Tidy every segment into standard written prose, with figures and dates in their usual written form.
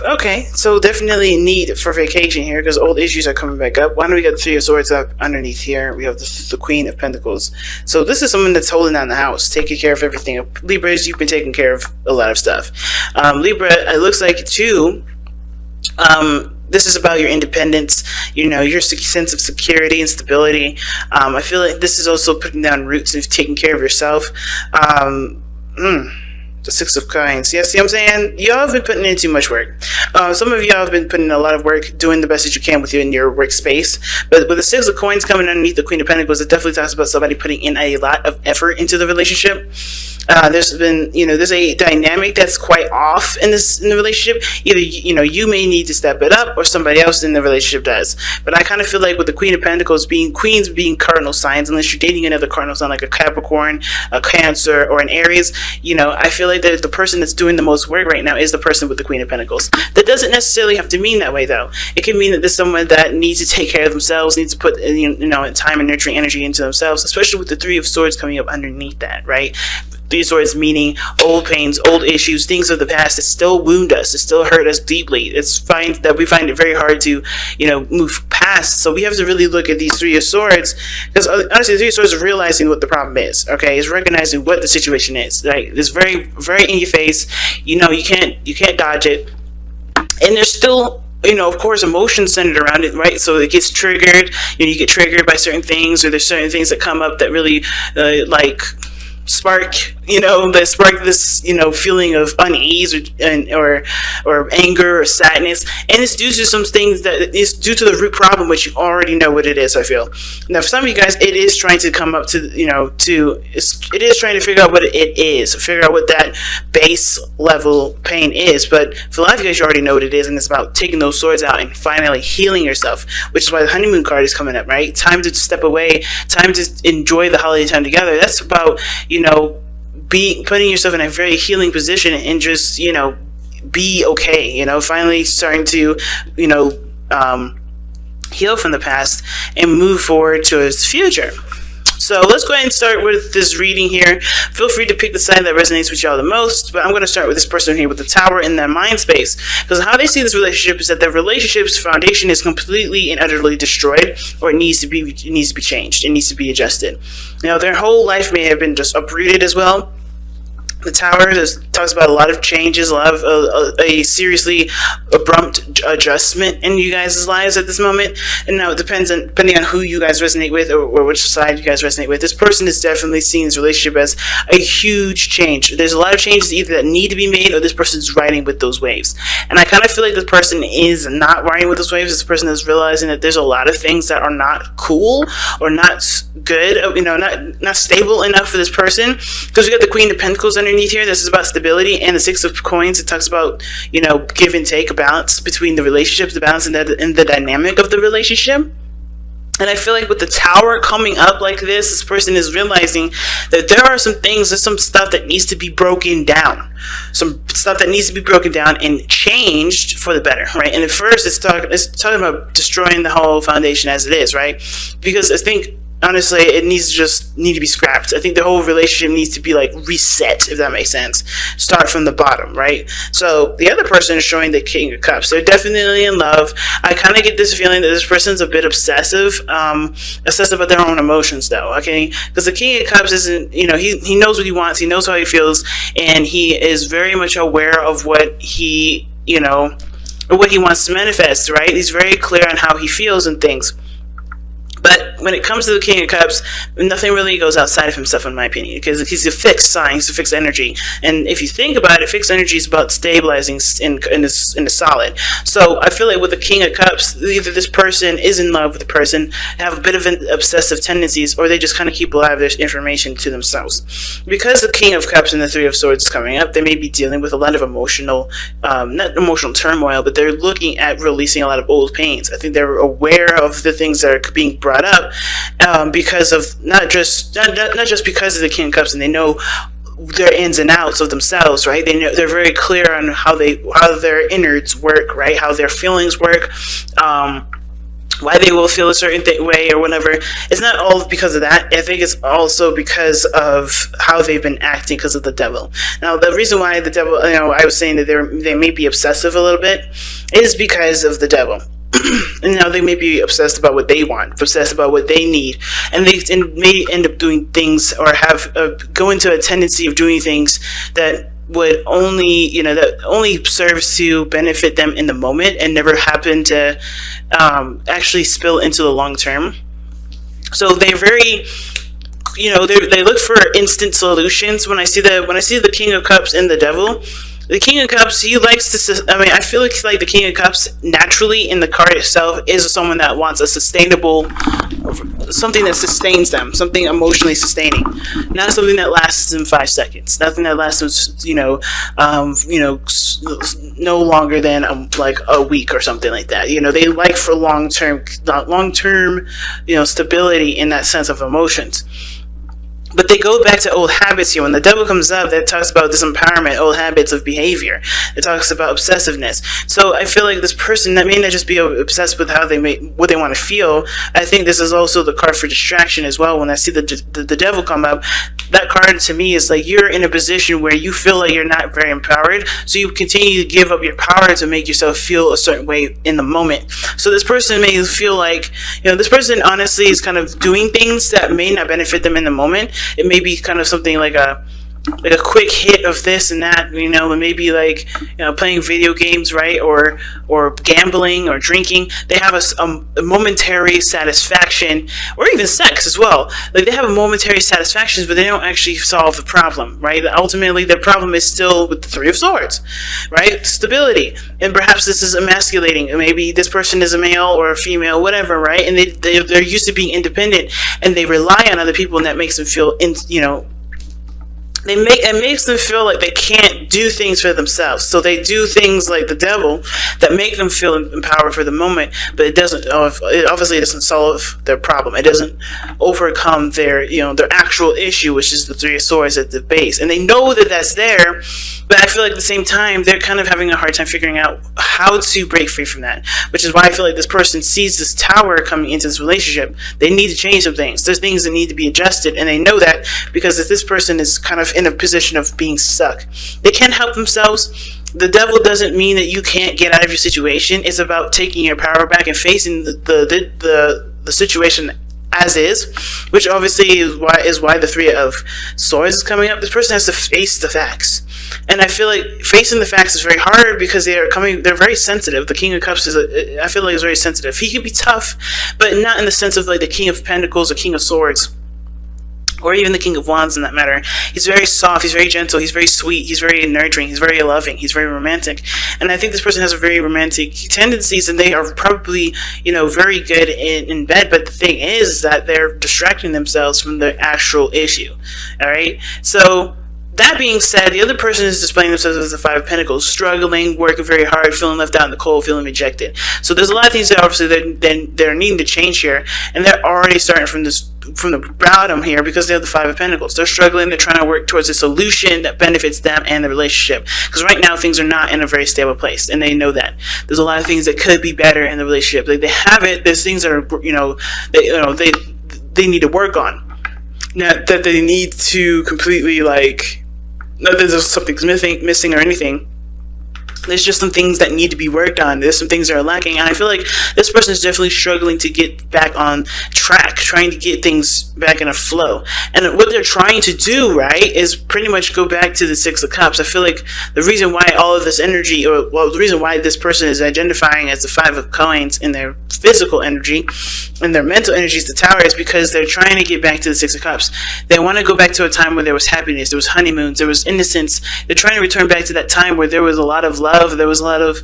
Okay, so definitely a need for vacation here because old issues are coming back up. Why don't we get the Three of Swords up underneath here? We have the Queen of Pentacles. So this is someone that's holding down the house, taking care of everything. Libras, you've been taking care of a lot of stuff. Libra, it looks like too. This is about your independence, your sense of security and stability. I feel like this is also putting down roots and taking care of yourself. The Six of Coins. Yeah, see what I'm saying? Y'all have been putting in too much work. Some of y'all have been putting in a lot of work, doing the best that you can with you in your workspace. But with the Six of Coins coming underneath the Queen of Pentacles, it definitely talks about somebody putting in a lot of effort into the relationship. There's been, there's a dynamic that's quite off in the relationship. Either, you may need to step it up or somebody else in the relationship does. But I kind of feel like with the Queen of Pentacles queens being cardinal signs, unless you're dating another cardinal sign like a Capricorn, a Cancer, or an Aries, I feel like that the person that's doing the most work right now is the person with the Queen of Pentacles. That doesn't necessarily have to mean that way, though. It can mean that there's someone that needs to take care of themselves, needs to put time and nurturing energy into themselves, especially with the Three of Swords coming up underneath that, right? Three of Swords meaning old pains, old issues, things of the past that still wound us, that still hurt us deeply. It's fine that we find it very hard to, move past. So we have to really look at these Three of Swords, because honestly, the Three of Swords is realizing what the problem is. Okay, it's recognizing what the situation is. Right, it's very, very in your face. You can't dodge it, and there's still, of course, emotions centered around it, right? So it gets triggered. You get triggered by certain things, or there's certain things that come up that really, spark this feeling of unease or anger or sadness, and it's due to some things that is due to the root problem, which you already know what it is. I feel now for some of you guys, it is trying to come up to it is trying to figure out what it is, figure out what that base level pain is. But for a lot of you guys, you already know what it is, and it's about taking those swords out and finally healing yourself, which is why the honeymoon card is coming up, right? Time to step away, time to enjoy the holiday time together. That's about putting yourself in a very healing position and just be okay, finally starting to heal from the past and move forward to its future. So let's go ahead and start with this reading here. Feel free to pick the side that resonates with y'all the most, but I'm going to start with this person here with the Tower in their mind space, because how they see this relationship is that their relationship's foundation is completely and utterly destroyed, or it needs to be changed, it needs to be adjusted. Their whole life may have been just uprooted as well. The Tower talks about a lot of changes, a lot of a seriously abrupt adjustment in you guys' lives at this moment. And now it depending on who you guys resonate with, or which side you guys resonate with. This person is definitely seeing this relationship as a huge change. There's a lot of changes either that need to be made, or this person's riding with those waves. And I kind of feel like this person is not riding with those waves. This person is realizing that there's a lot of things that are not cool or not good, not stable enough for this person. Because we got the Queen of Pentacles underneath here. This is about stability, and the Six of Coins, it talks about give and take, a balance between the relationships, the balance and the dynamic of the relationship. And I feel like with the Tower coming up like this person is realizing that there are some things, there's some stuff that needs to be broken down. Some stuff that needs to be broken down and changed for the better, right? And at first it's talking about destroying the whole foundation as it is, right? Because I think honestly, it needs to be scrapped. I think the whole relationship needs to be reset, if that makes sense. Start from the bottom, right? So the other person is showing the King of Cups. They're definitely in love. I kind of get this feeling that this person's a bit obsessive about their own emotions, though. Okay, because the King of Cups isn't, he knows what he wants, he knows how he feels, and he is very much aware of what he, or what he wants to manifest, right? He's very clear on how he feels and things. But when it comes to the King of Cups, nothing really goes outside of himself, in my opinion, because he's a fixed sign, he's a fixed energy. And if you think about it, fixed energy is about stabilizing in the solid. So I feel like with the King of Cups, either this person is in love with the person, have a bit of an obsessive tendencies, or they just kind of keep a lot of their information to themselves. Because the King of Cups and the Three of Swords is coming up, they may be dealing with a lot of emotional, not emotional turmoil, but they're looking at releasing a lot of old pains. I think they're aware of the things that are being brought up because of not just because of the King of Cups, and they know their ins and outs of themselves, right? They're very clear on how their innards work, right? How their feelings work, why they will feel a certain way or whatever. It's not all because of that. I think it's also because of how they've been acting because of the devil. Now, the reason why the devil, I was saying that they may be obsessive a little bit, is because of the devil. And now they may be obsessed about what they want, obsessed about what they need, and they may end up doing things or have go into a tendency of doing things that would only that only serves to benefit them in the moment and never happen to actually spill into the long term. So they're very they look for instant solutions. When I see the King of Cups and the Devil, the King of Cups, he likes to, I feel like the King of Cups naturally in the card itself is someone that wants a sustainable, something that sustains them, something emotionally sustaining, not something that lasts them 5 seconds, nothing that lasts them, no longer than like a week or something like that. They like for long-term, stability in that sense of emotions. But they go back to old habits here. When the devil comes up, that talks about disempowerment, old habits of behavior. It talks about obsessiveness. So I feel like this person that may not just be obsessed with what they want to feel. I think this is also the card for distraction as well. When I see the devil come up, that card to me is like you're in a position where you feel like you're not very empowered, so you continue to give up your power to make yourself feel a certain way in the moment. So this person may feel like, this person honestly is kind of doing things that may not benefit them in the moment. It may be kind of something like a quick hit of this and that, and maybe like playing video games, right, or gambling or drinking. They have a momentary satisfaction, or even sex as well. Like they have a momentary satisfaction, but they don't actually solve the problem, right? Ultimately, the problem is still with the Three of Swords, right? Stability, and perhaps this is emasculating. Maybe this person is a male or a female, whatever, right? And they're used to being independent, and they rely on other people, and that makes them feel it makes them feel like they can't do things for themselves. So they do things like the devil that make them feel empowered for the moment, but it obviously doesn't solve their problem. It doesn't overcome their actual issue, which is the Three of Swords at the base. And they know that that's there, but I feel like at the same time, they're kind of having a hard time figuring out how to break free from that, which is why I feel like this person sees this tower coming into this relationship. They need to change some things. There's things that need to be adjusted, and they know that because if this person is kind of in a position of being stuck, they can't help themselves. The devil doesn't mean that you can't get out of your situation. It's about taking your power back and facing the situation as is, which obviously is why the Three of Swords is coming up. This person has to face the facts, and I feel like facing the facts is very hard because they're very sensitive. The King of Cups I feel like is very sensitive. He can be tough, but not in the sense of like the King of Pentacles or King of Swords, or even the King of Wands in that matter. He's very soft, he's very gentle, he's very sweet, he's very nurturing, he's very loving, he's very romantic. And I think this person has a very romantic tendencies, and they are probably, very good in bed, but the thing is that they're distracting themselves from the actual issue. Alright? So that being said, the other person is displaying themselves as the Five of Pentacles, struggling, working very hard, feeling left out in the cold, feeling rejected. So there's a lot of things that obviously they're needing to change here, and they're already starting from the bottom here because they have the Five of Pentacles. They're struggling. They're trying to work towards a solution that benefits them and the relationship. Because right now things are not in a very stable place, and they know that. There's a lot of things that could be better in the relationship. Like they have it. There's things that are they need to work on. Not that they need to completely not that there's something's missing or anything. There's just some things that need to be worked on. There's some things that are lacking, and I feel like this person is definitely struggling to get back on track, trying to get things back in a flow. And what they're trying to do, right, is pretty much go back to the Six of Cups. I feel like the reason why all of this energy, the reason why this person is identifying as the Five of Coins in their physical energy and their mental energy is the Tower, is because they're trying to get back to the Six of Cups. They want to go back to a time where there was happiness, there was honeymoons, there was innocence. They're trying to return back to that time where there was a lot of love, there was a lot of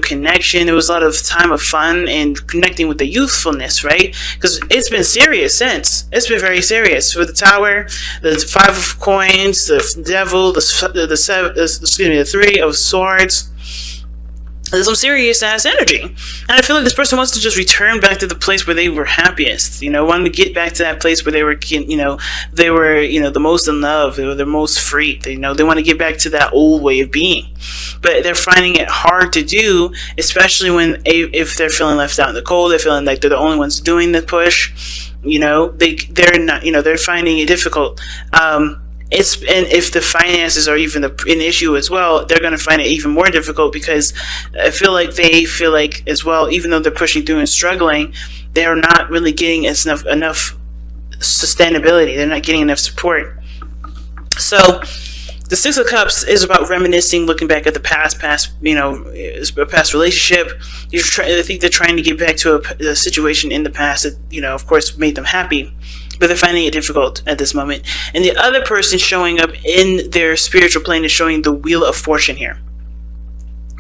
connection, there was a lot of time of fun and connecting with the youthfulness, right? Because it's been serious since. It's been very serious. With the Tower, the Five of Coins, the Devil, the Three of Swords, There's some serious ass energy, and I feel like this person wants to just return back to the place where they were happiest. Wanting to get back to that place where they were, the most in love, they were the most free. They want to get back to that old way of being, but they're finding it hard to do, especially if they're feeling left out in the cold. They're feeling like they're the only ones doing the push. They're not. They're finding it difficult. And if the finances are even an issue as well, they're going to find it even more difficult, because I feel like they feel like as well, even though they're pushing through and struggling, they're not really getting enough sustainability. They're not getting enough support. So the Six of Cups is about reminiscing, looking back at the past, it's a past relationship. I think they're trying to get back to a situation in the past that, of course, made them happy, but they're finding it difficult at this moment. And the other person showing up in their spiritual plane is showing the Wheel of Fortune here.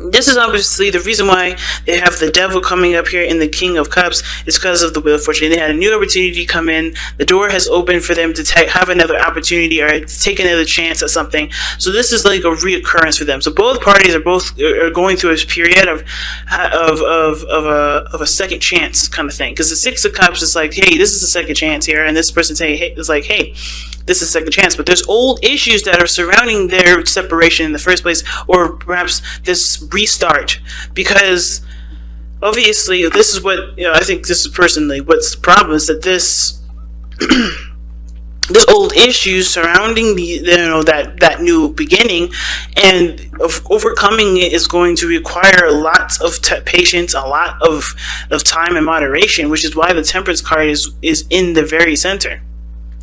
This is obviously the reason why they have the Devil coming up here in the King of Cups, is because of the Wheel of Fortune. They had a new opportunity come in. The door has opened for them to have another opportunity or take another chance at something. So this is like a reoccurrence for them. So both parties are going through a period of a second chance kind of thing. Because the Six of Cups is like, hey, this is a second chance here, and this person is like, hey, this is a second chance. But there's old issues that are surrounding their separation in the first place, or perhaps this restart, because obviously this is what I think. This is personally what's the problem, is that this old issues surrounding that new beginning, and of overcoming it is going to require lots of patience, a lot of time and moderation, which is why the Temperance card is in the very center.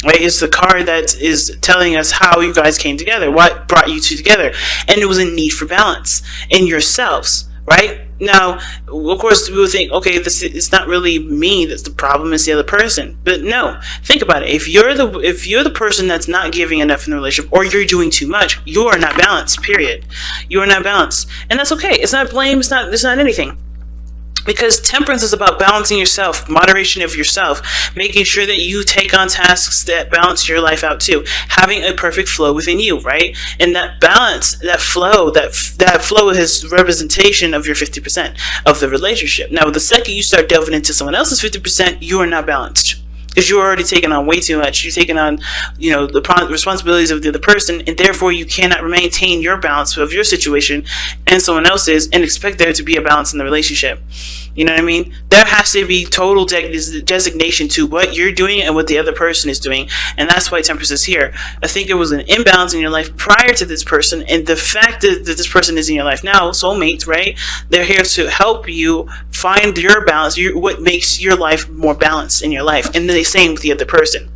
Right, it's the card that is telling us how you guys came together, what brought you two together, and it was a need for balance in yourselves. Right now, of course, we would think, okay, it's not really me that's the problem; it's the other person. But no, think about it. If you're the person that's not giving enough in the relationship, or you're doing too much, you are not balanced. Period. You are not balanced, and that's okay. It's not blame. It's not anything. Because Temperance is about balancing yourself, moderation of yourself, making sure that you take on tasks that balance your life out too, having a perfect flow within you, right? And that balance, that flow is representation of your 50% of the relationship. Now, the second you start delving into someone else's 50%, you are not balanced. Because you're already taking on way too much. You're taking on, the responsibilities of the other person, and therefore you cannot maintain your balance of your situation and someone else's and expect there to be a balance in the relationship. You know what I mean? There has to be total designation to what you're doing and what the other person is doing, and that's why Temperance is here. I think there was an imbalance in your life prior to this person, and the fact that this person is in your life now, soulmates, right? They're here to help you find your balance, what makes your life more balanced in your life, and the same with the other person.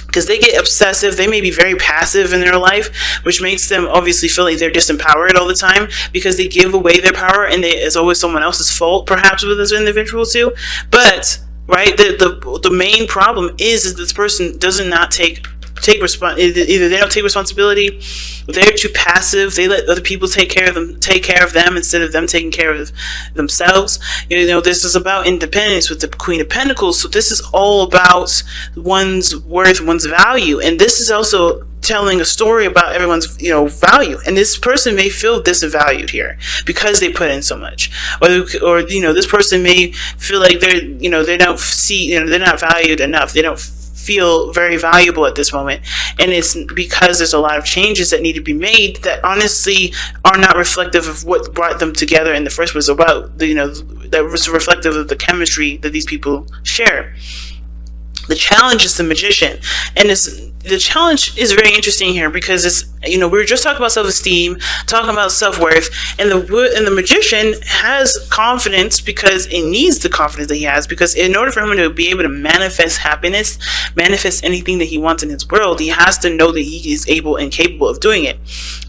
Because they get obsessive, they may be very passive in their life, which makes them obviously feel like they're disempowered all the time, because they give away their power, and it's always someone else's fault, perhaps, with this individual too. But right, the main problem is this person does not take either they don't take responsibility, or they're too passive. They let other people take care of them instead of them taking care of themselves. This is about independence with the Queen of Pentacles. So this is all about one's worth, one's value, and this is also telling a story about everyone's value. And this person may feel disvalued here because they put in so much, or this person may feel like they don't see, they're not valued enough. They don't feel very valuable at this moment, and it's because there's a lot of changes that need to be made that honestly are not reflective of what brought them together in the first place, about that was reflective of the chemistry that these people share. The challenge is the Magician, and the challenge is very interesting here, because it's we were just talking about self-esteem, talking about self-worth, and the Magician has confidence because it needs the confidence that he has, because in order for him to be able to manifest happiness, manifest anything that he wants in his world, he has to know that he is able and capable of doing it.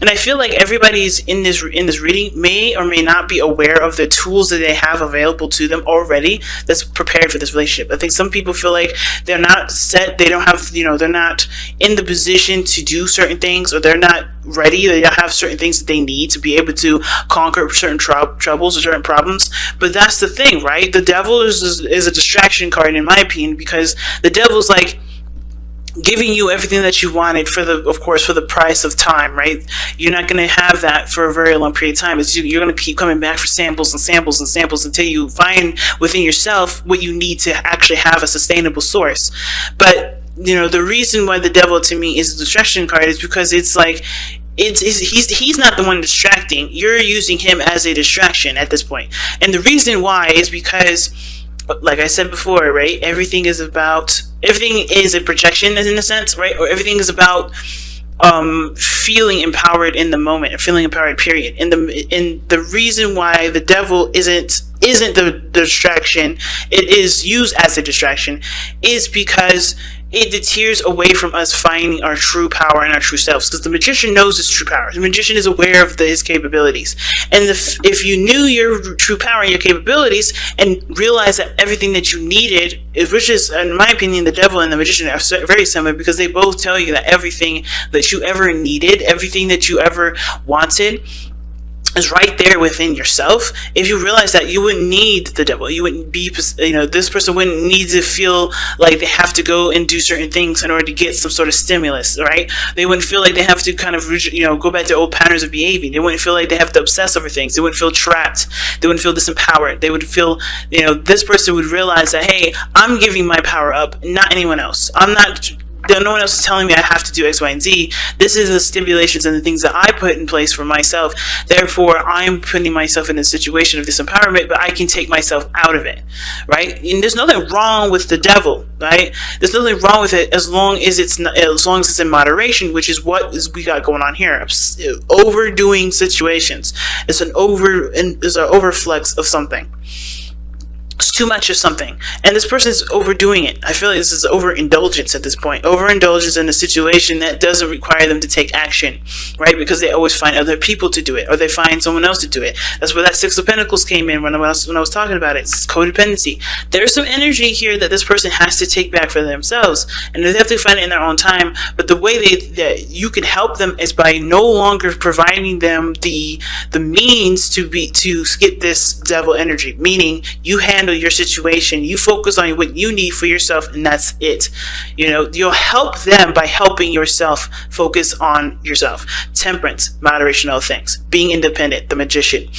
And I feel like everybody's in this reading may or may not be aware of the tools that they have available to them already that's prepared for this relationship. I think some people feel like they're not set, they don't have, they're not in the position to do certain things, or they're not ready, they don't have certain things that they need to be able to conquer certain troubles or certain problems. But that's the thing, right? The Devil is a distraction card, in my opinion, because the Devil's like, giving you everything that you wanted for the price of time, right? You're not going to have that for a very long period of time. You're going to keep coming back for samples and samples and samples until you find within yourself what you need to actually have a sustainable source. But the reason why the devil to me is a distraction card is because it's like he's not the one distracting. You're using him as a distraction at this point. And the reason why is because, like I said before, right, everything is a projection in a sense, right? Or everything is about feeling empowered in the moment, feeling empowered, period. And the reason why the devil isn't the distraction, it is used as a distraction, is because it deters away from us finding our true power and our true selves. Because the magician knows his true power. The magician is aware of his capabilities. And if you knew your true power and your capabilities and realized that everything that you needed, which is, in my opinion, the devil and the magician are very similar, because they both tell you that everything that you ever needed, everything that you ever wanted, is right there within yourself. If you realize that, you wouldn't need the devil. You wouldn't be, this person wouldn't need to feel like they have to go and do certain things in order to get some sort of stimulus, right? They wouldn't feel like they have to kind of, go back to old patterns of behaving. They wouldn't feel like they have to obsess over things. They wouldn't feel trapped. They wouldn't feel disempowered. They would feel, this person would realize that, hey, I'm giving my power up, not anyone else. No one else is telling me I have to do X, Y, and Z. This is the stipulations and the things that I put in place for myself. Therefore, I'm putting myself in a situation of disempowerment, but I can take myself out of it, right? And there's nothing wrong with the devil, right? There's nothing wrong with it as long as it's in moderation, which is what we got going on here. Overdoing situations. It's an overflex of something. It's too much of something, and this person is overdoing it. I feel like this is overindulgence at this point. Overindulgence in a situation that doesn't require them to take action, right? Because they always find other people to do it, or they find someone else to do it. That's where that Six of Pentacles came in when I was talking about it. It's codependency. There's some energy here that this person has to take back for themselves, and they have to find it in their own time. But the way that you can help them is by no longer providing them the means to get this devil energy. Meaning, you handle your situation, you focus on what you need for yourself, and that's it. You'll help them by helping yourself focus on yourself. Temperance, moderation, all things. Being independent, the magician.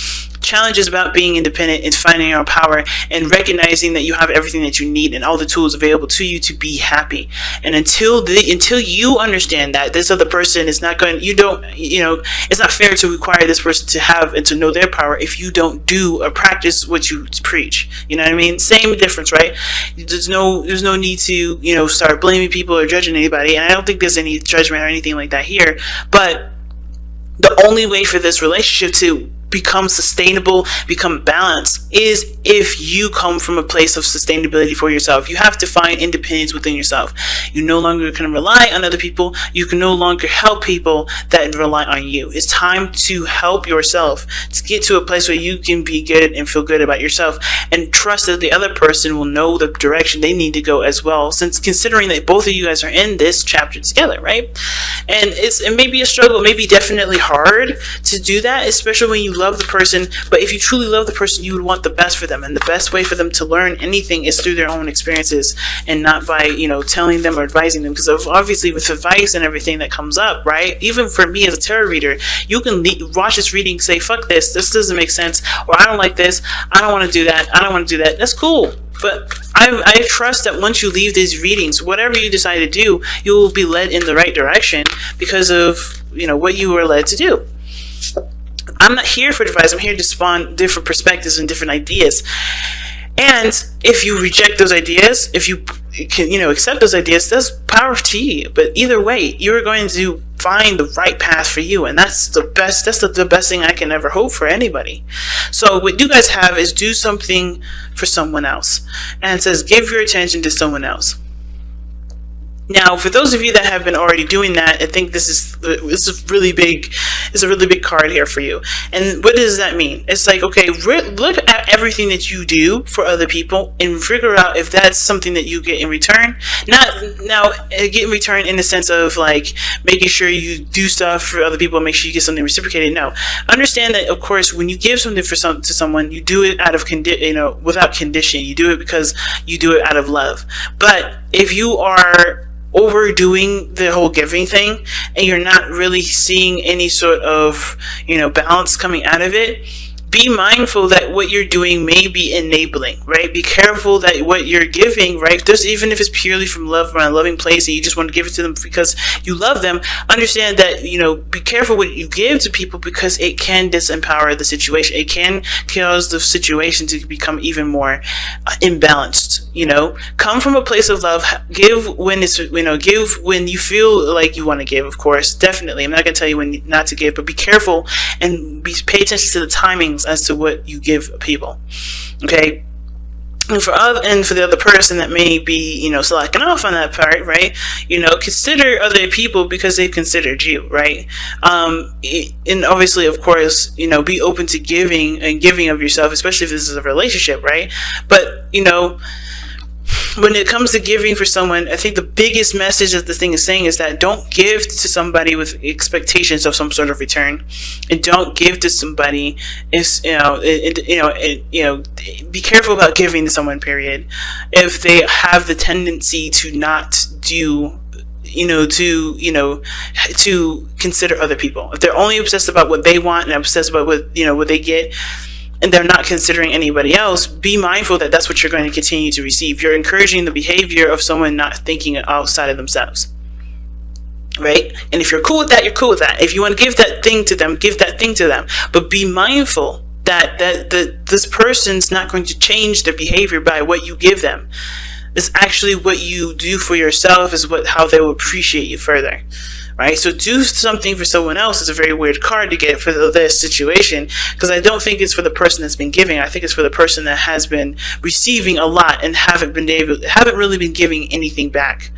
Challenges about being independent and finding your own power and recognizing that you have everything that you need and all the tools available to you to be happy. And until you understand that this other person is not going, it's not fair to require this person to have and to know their power if you don't do or practice what you preach. You know what I mean? Same difference, right? There's no need to, start blaming people or judging anybody. And I don't think there's any judgment or anything like that here. But the only way for this relationship to become sustainable, become balanced, is if you come from a place of sustainability for yourself. You have to find independence within yourself. You no longer can rely on other people. You can no longer help people that rely on you. It's time to help yourself, to get to a place where you can be good and feel good about yourself, and trust that the other person will know the direction they need to go as well, since considering that both of you guys are in this chapter together, right? And it may be a struggle, it may be definitely hard to do that, especially when you love the person. But if you truly love the person, you would want the best for them, and the best way for them to learn anything is through their own experiences, and not by telling them or advising them. Because obviously with advice and everything that comes up, right, even for me as a tarot reader, you can watch this reading, say fuck this doesn't make sense, or I don't like this, I don't want to do that, I don't want to do that. That's cool. But I trust that once you leave these readings, whatever you decide to do, you will be led in the right direction because of what you were led to do. I'm not here for advice. I'm here to spawn different perspectives and different ideas. And if you reject those ideas, if you can, accept those ideas, that's power to you. But either way, you're going to find the right path for you, and that's the best. That's the best thing I can ever hope for anybody. So what you guys have is do something for someone else, and it says give your attention to someone else. Now, for those of you that have been already doing that, I think this is really big. It's a really big card here for you. And what does that mean? It's like, okay, look at everything that you do for other people and figure out if that's something that you get in return. Get in return in the sense of like making sure you do stuff for other people and make sure you get something reciprocated. No, understand that of course when you give something to someone, you do it out of without condition. You do it because you do it out of love. But if you are overdoing the whole giving thing, and you're not really seeing any sort of, balance coming out of it, be mindful that what you're doing may be enabling, right? Be careful that what you're giving, right? Just even if it's purely from love, from a loving place, and you just want to give it to them because you love them, understand that, be careful what you give to people, because it can disempower the situation. It can cause the situation to become even more imbalanced. Come from a place of love. Give when it's, give when you feel like you want to give, of course, definitely. I'm not going to tell you when not to give, but be careful and pay attention to the timings as to what you give people. Okay. And for the other person that may be, slacking off on that part, right? Consider other people because they've considered you, right? And obviously, of course, be open to giving and giving of yourself, especially if this is a relationship, right? But, when it comes to giving for someone, I think the biggest message that the thing is saying is that don't give to somebody with expectations of some sort of return, and don't give to somebody if be careful about giving to someone. Period. If they have the tendency to not do, to consider other people, if they're only obsessed about what they want and obsessed about what they get, and they're not considering anybody else, be mindful that that's what you're going to continue to receive. You're encouraging the behavior of someone not thinking outside of themselves, right? And if you're cool with that, you're cool with that. If you want to give that thing to them, give that thing to them. But be mindful that this person's not going to change their behavior by what you give them. It's actually what you do for yourself is how they will appreciate you further. Right? So do something for someone else is a very weird card to get for this situation, because I don't think it's for the person that's been giving. I think it's for the person that has been receiving a lot and haven't really been giving anything back.